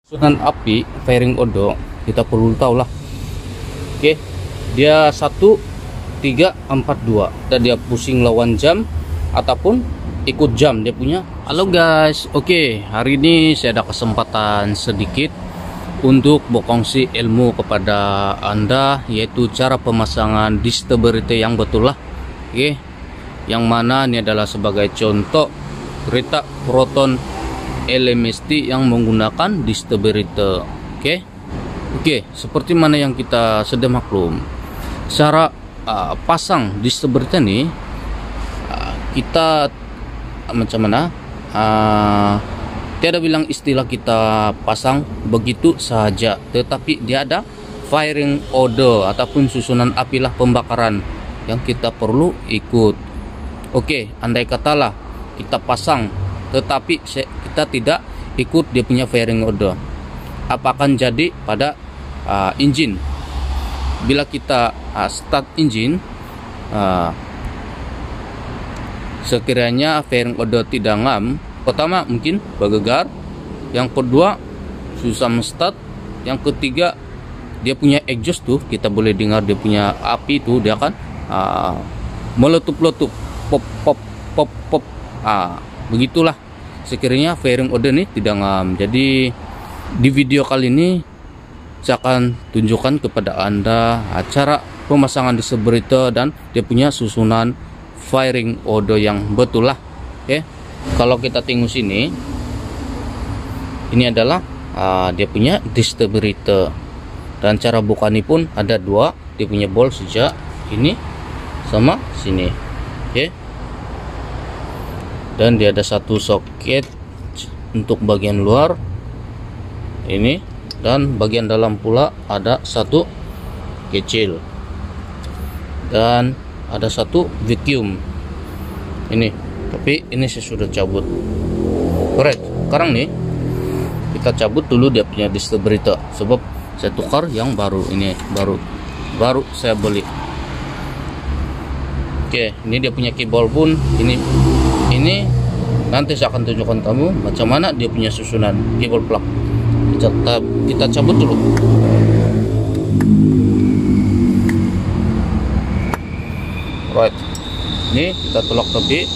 Susunan api fairing odo kita perlu tahu lah. Oke, dia 1342 dan dia pusing lawan jam ataupun ikut jam dia punya. Halo guys, oke, hari ini saya ada kesempatan sedikit untuk berkongsi ilmu kepada Anda, yaitu cara pemasangan distributor yang betul lah. Oke, yang mana ini adalah sebagai contoh kereta Proton LMST yang menggunakan distributor. Oke, seperti mana yang kita sudah maklum, cara pasang distributor ini kita macam mana, tiada bilang istilah kita pasang begitu saja, tetapi dia ada firing order ataupun susunan apilah pembakaran yang kita perlu ikut. Oke, andai katalah kita pasang tetapi kita tidak ikut dia punya firing order, apa akan jadi pada engine? Bila kita start engine, sekiranya firing order tidak ngam, pertama mungkin bergegar, yang kedua susah start, yang ketiga dia punya exhaust tuh kita boleh dengar dia punya api tuh, dia akan meletup-letup, pop pop pop pop. Begitulah sekiranya firing order ini tidak ngam. Jadi di video kali ini saya akan tunjukkan kepada Anda cara pemasangan distributor dan dia punya susunan firing order yang betul lah. Oke, kalau kita tengok sini, ini adalah dia punya distributor, dan cara bukanya pun ada dua, dia punya bol sejak ini sama sini. Oke, dan dia ada satu soket untuk bagian luar ini, dan bagian dalam pula ada satu kecil, dan ada satu vacuum ini, tapi ini saya sudah cabut. Alright, sekarang nih kita cabut dulu dia punya distributor, sebab saya tukar yang baru, ini baru saya beli. Oke, ini dia punya kabel pun ini nanti saya akan tunjukkan kamu macam mana dia punya susunan kabel plug. Kita cabut dulu. Right, ini kita tolak tepi,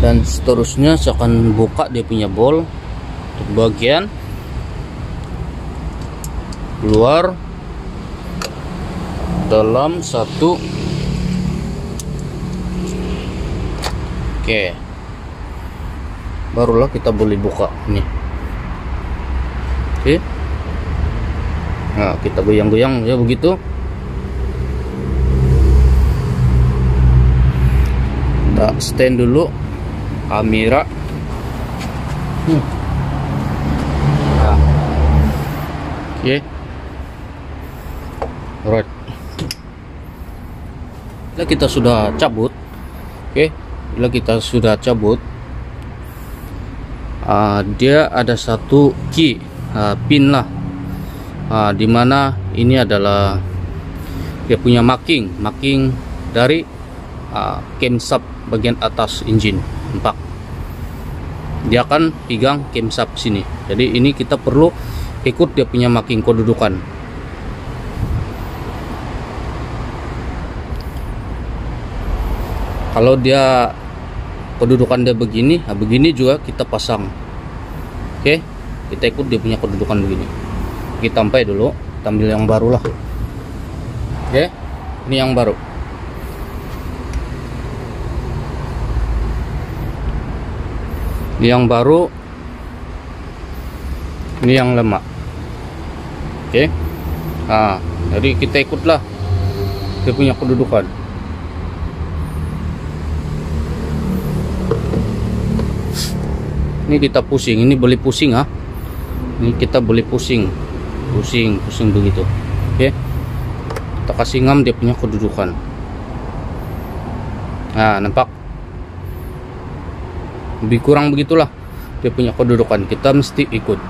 dan seterusnya saya akan buka dia punya bol untuk bagian luar dalam satu. Oke, barulah kita boleh buka ini. Oke, nah kita goyang-goyang ya begitu. Kita stand dulu kamera. Nah. Oke, alright, bila kita sudah cabut, bila kita sudah cabut, dia ada satu key pin lah, dimana ini adalah dia punya marking dari camshaft bagian atas engine. Nampak, dia akan pegang camshaft sini, jadi ini kita perlu ikut dia punya marking kedudukan. Kalau dia kedudukan dia begini, begini juga kita pasang. Oke, kita ikut dia punya kedudukan begini. Kita sampai dulu, kita ambil yang baru lah. Oke, ini yang baru. Ini yang baru, ini yang lama. Oke, jadi kita ikutlah dia punya kedudukan. Ini kita pusing, ini boleh pusing ini kita boleh pusing begitu. Oke, kita kasih ngam dia punya kedudukan. Nah, nampak lebih kurang begitulah dia punya kedudukan, kita mesti ikut.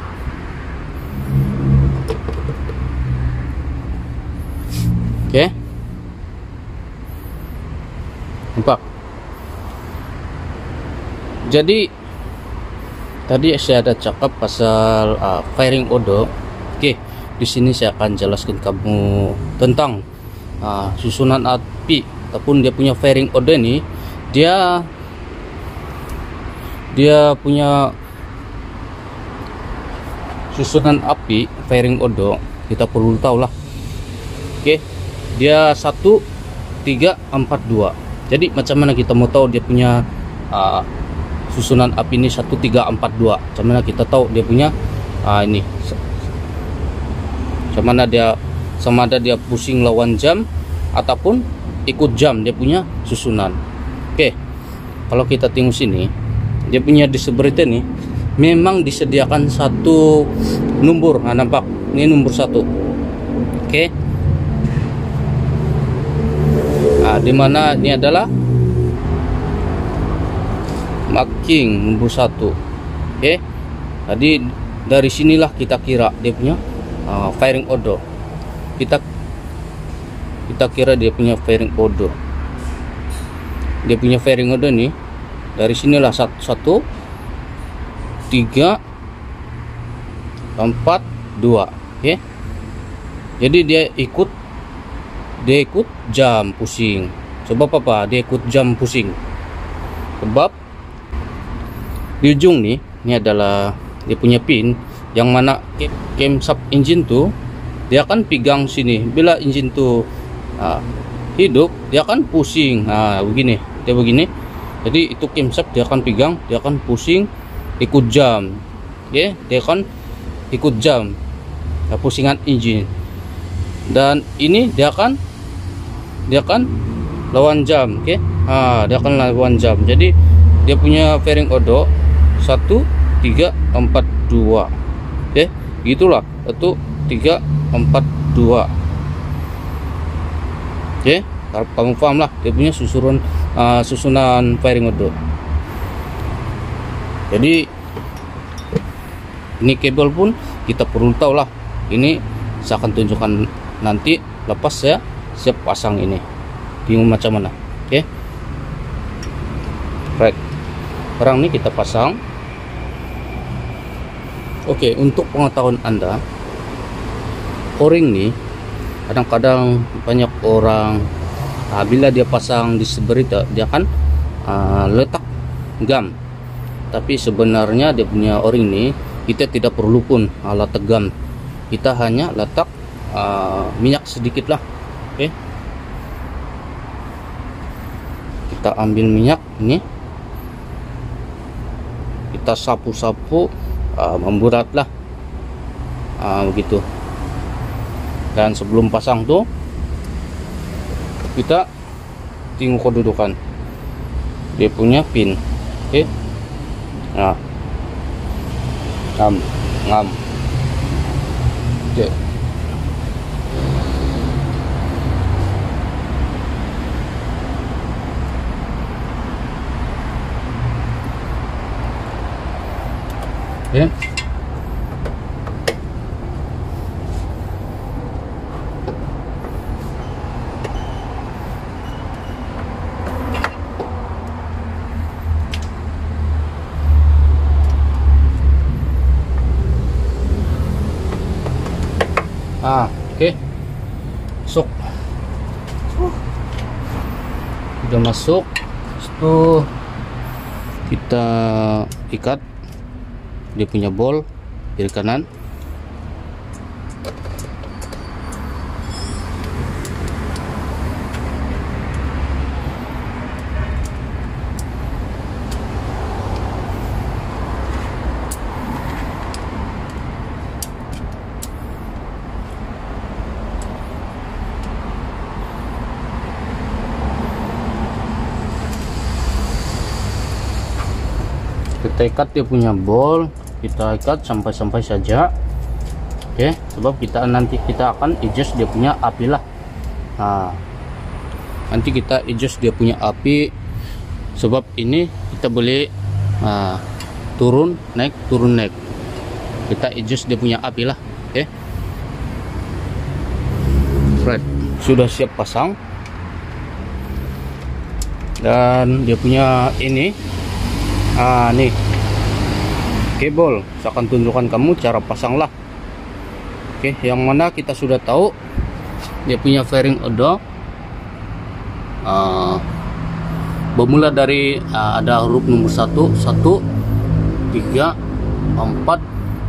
Oke, nampak. Jadi Tadi saya ada cakap pasal firing order. Oke, di sini saya akan jelaskan kamu tentang susunan api ataupun dia punya firing order nih. Dia punya susunan api firing order, kita perlu tahu lah. Oke, dia 1 3 4 2. Jadi macam mana kita mau tahu dia punya susunan api ini 1 3 4 2? Macam mana kita tahu dia punya ini? Sama ada dia pusing lawan jam ataupun ikut jam dia punya susunan. Oke, kalau kita tengok sini, dia punya disability nih memang disediakan satu nomor. Nah, nampak ini nomor 1. Oke, nah dimana ini adalah marking nomor 1. Oke, jadi dari sinilah kita kira dia punya firing order. Kita kira dia punya firing order. Dia punya firing order nih dari sinilah 1 3 4 2. Oke, jadi dia ikut jam pusing. Sebab apa dia ikut jam pusing? Sebab di ujung nih, ini adalah dia punya pin yang mana camshaft engine tuh dia akan pegang sini. Bila engine tuh hidup, dia akan pusing. Nah, begini, dia begini. Jadi itu camshaft dia akan pegang, dia akan pusing ikut jam. Oke, dia akan ikut jam pusingan engine. Dan ini dia akan lawan jam. Oke, dia akan lawan jam. Jadi dia punya firing order 1 3 4 2. Oke, gitulah. 1 3 4 2. Oke, kamu paham lah dia punya susunan firing order. Jadi ini kabel pun kita perlu tahu lah. Ini saya akan tunjukkan nanti lepas saya siap pasang ini. Bingung macam mana? Oke, right. Sekarang ini kita pasang. Oke, untuk pengetahuan Anda, o-ring nih kadang-kadang banyak orang bila dia pasang di seberita dia akan letak gam. Tapi sebenarnya dia punya o-ring nih kita tidak perlu pun letak gam. Kita hanya letak minyak sedikit lah. Oke, kita ambil minyak ini, kita sapu-sapu memburat lah, begitu. Dan sebelum pasang tuh kita tengok kedudukan dia punya pin. Oke, nah ngam. Oke, oke, masuk. Udah masuk. Itu kita ikat dia punya bol kiri kanan. Kita ikat dia punya bol, kita ikat sampai saja. Oke, sebab nanti kita akan adjust dia punya api lah. Nah, nanti kita adjust dia punya api. Sebab ini kita boleh turun naik. Kita adjust dia punya api lah. Oke, right, sudah siap pasang. Dan dia punya ini nih kabel. Saya akan tunjukkan kamu cara pasanglah. Oke, yang mana kita sudah tahu dia punya fairing ada. Bermula dari ada huruf nomor 1, 3, 4,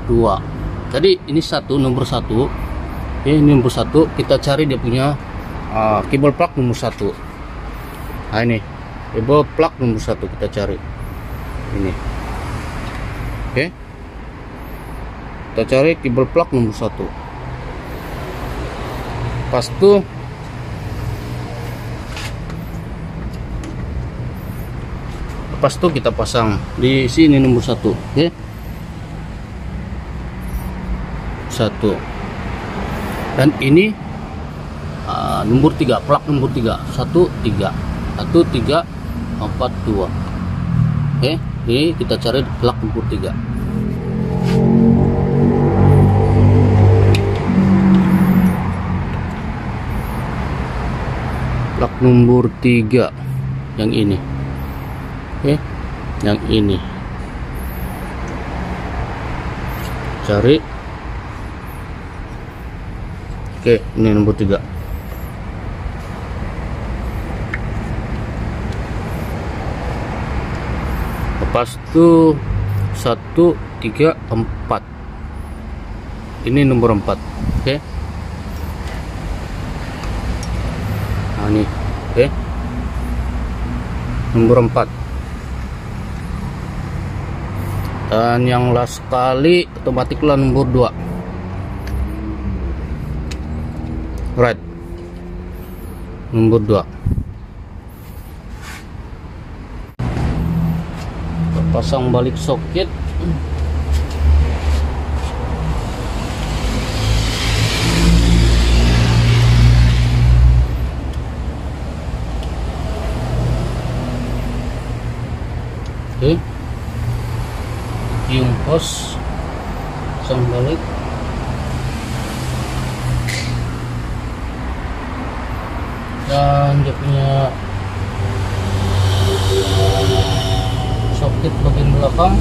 2. Jadi ini nomor 1. Oke, ini nomor 1. Kita cari dia punya kabel plug nomor 1. Nah, ini kabel plug nomor 1 kita cari. Ini. Oke. Kita cari kabel plug nomor 1. Pas itu kita pasang di sini nomor 1. Oke. 1. Dan ini nomor 3, plug nomor 3. 1, 3. 1, 3, 4, 2. Oke, ini kita cari plug nomor 3. Plug nomor 3 yang ini. Oke, yang ini cari. Oke, ini nomor 3. Lepas itu 1, 3, 4. Ini nomor 4. Oke. Nah, ini. Oke. Nomor 4. Dan yang last kali otomatiklah nomor 2. Right. Nomor 2. Pasang balik soket. Oke. Yung hose pasang balik. Dan dia punya soket bagian belakang.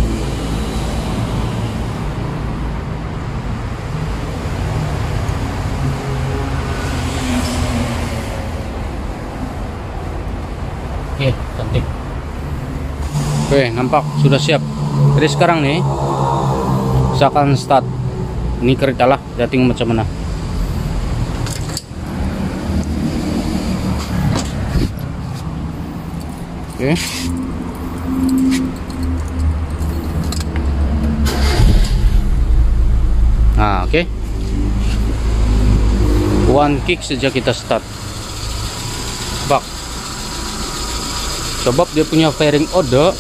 Oke, cantik. Oke, nampak sudah siap. Jadi sekarang nih saya akan start. Ini kereta lah, lihat macam mana. Oke. Nah, oke. One kick saja kita start. Bak. Sebab dia punya fairing order.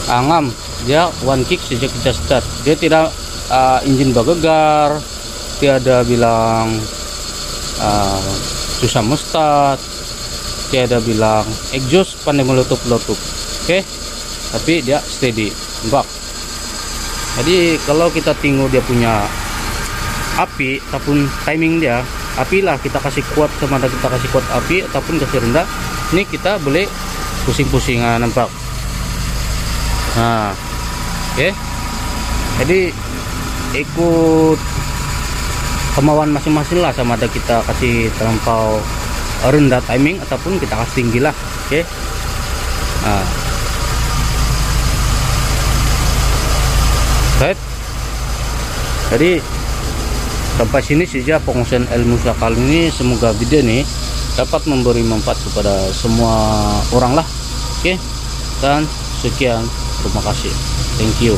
Angam dia one kick saja kita start. Dia tidak engine bergegar, tiada bilang susah start, tiada bilang exhaust pandai meletup-letup. Oke, tapi dia steady bak. Jadi kalau kita tengok dia punya api ataupun timing dia, api lah kita kasih kuat, sama ada kita kasih kuat api ataupun kasih rendah, ini kita boleh pusing-pusingan, nampak. Nah, oke. Jadi ikut kemauan masing-masing lah, sama ada kita kasih terlampau rendah timing ataupun kita kasih tinggi lah. Oke. Nah, right. Jadi sampai sini saja pengungsian ilmu saya kali ini. Semoga video ini dapat memberi manfaat kepada semua orang lah. Oke. Dan sekian, terima kasih, thank you.